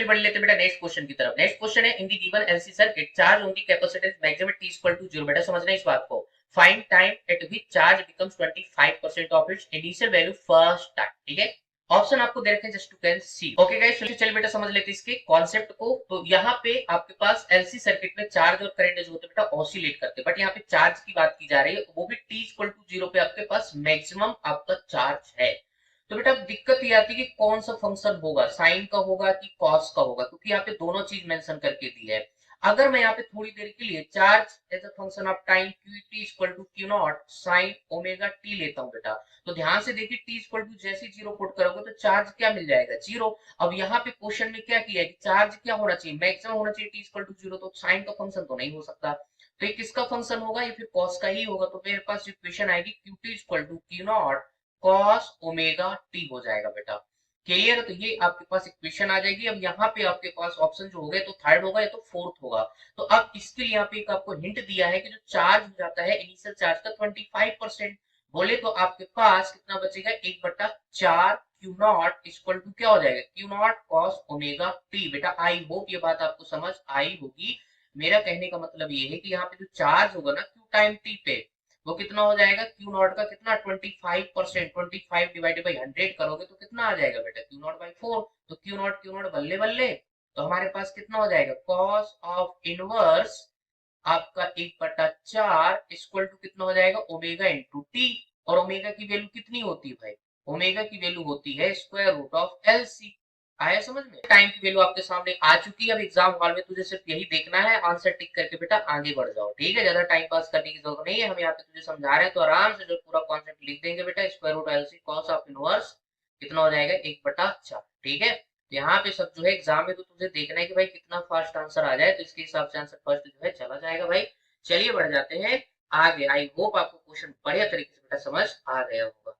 बढ़ लेते बेटा नेक्स्ट क्वेश्चन की तरफ। नेक्स्ट क्वेश्चन है in the given LC circuit charge on the capacitance maximum t equal to 0। बेटा समझना इस बात को। Find time at which charge becomes 25% of its initial value first time. ठीक है, ऑप्शन आपको दे रखे हैं, just to can see. Okay guys, चलिए बेटा समझ लेते हैं इसके कॉन्सेप्ट को। तो यहाँ पे आपके पास एलसी सर्किट में चार्ज और करंट जो होते हैं बेटा ऑसिलेट करते हैं, बट यहाँ पे चार्ज की बात की जा रही है, वो भी t इक्वल टू 0 पे आपके पास मैक्सिमम आपका चार्ज है। तो बेटा दिक्कत ये आती है कि कौन सा फंक्शन होगा, साइन का होगा कि कॉस का होगा, क्योंकि यहाँ पे दोनों चीज मेंशन करके दी है। अगर मैं यहाँ पे थोड़ी देर के लिए charge as a function of time Q T equal to Q naught sine omega T लेता हूँ बेटा, तो ध्यान से देखिए टी इक्वल टू जैसे जीरो पुट करोगे तो चार्ज क्या मिल जाएगा, जीरो। अब यहाँ पे क्वेश्चन में क्या किया है कि चार्ज क्या होना चाहिए, मैक्सिमम होना चाहिए टी इक्वल टू जीरो, तो साइन का फंक्शन तो नहीं हो सकता। तो ये किसका फंक्शन होगा, ये फिर कॉस का ही होगा। तो मेरे पास इक्वेशन आएगी Q T equal to Q naught cos omega T हो जाएगा बेटा। क्लियर है, तो ये आपके पास इक्वेशन आ जाएगी। अब यहाँ पे आपके पास ऑप्शन जो हो गए तो थर्ड होगा या तो फोर्थ होगा। तो अब इसके लिए यहाँ पे एक आपको हिंट दिया है कि जो चार्ज हो जाता है इनिशियल चार्ज का 25% बोले तो आपके पास कितना बचेगा, 1/4 क्यू नॉट इक्वल टू क्या हो जाएगा, Q naught cos omega T. बेटा आई होप ये बात आपको समझ आई होगी। मेरा कहने का मतलब ये है कि यहाँ पे जो चार्ज होगा ना क्यू टाइम टी पे, वो कितना हो जाएगा, क्यू नॉट का कितना 25%, 25 डिवाइडेड बाई 100 करोगे तो कितना आ जाएगा बेटा, क्यू नॉट बाई 4। तो क्यू नॉट बल्ले बल्ले, तो हमारे पास कितना हो जाएगा, कॉस ऑफ इनवर्स आपका 1/4 इक्वल टू कितना हो जाएगा, ओमेगा इंटू टी। और ओमेगा की वैल्यू कितनी होती है भाई, ओमेगा की वैल्यू होती है square root of L C. आया समझ में, टाइम की वैल्यू आपके सामने आ चुकी है। अब एग्जाम हॉल में तुझे सिर्फ यही देखना है, आंसर टिक करके बेटा आगे बढ़ जाओ। ठीक है, ज्यादा टाइम पास करने की जरूरत नहीं है, हम यहाँ पे तुझे समझा रहे हैं तो आराम से जो पूरा कॉन्सेप्ट लिख देंगे बेटा, square root L C cos of inverse कितना हो जाएगा, 1/4। ठीक है, यहाँ पे सब जो है एग्जाम में तो तुझे देखना है कि भाई कितना फास्ट आंसर आ जाए, तो इसके हिसाब से आंसर फर्स्ट जो है चला जाएगा भाई। चलिए बढ़ जाते हैं आगे। आई होप आपको क्वेश्चन बढ़िया तरीके से बेटा समझ आ गया होगा।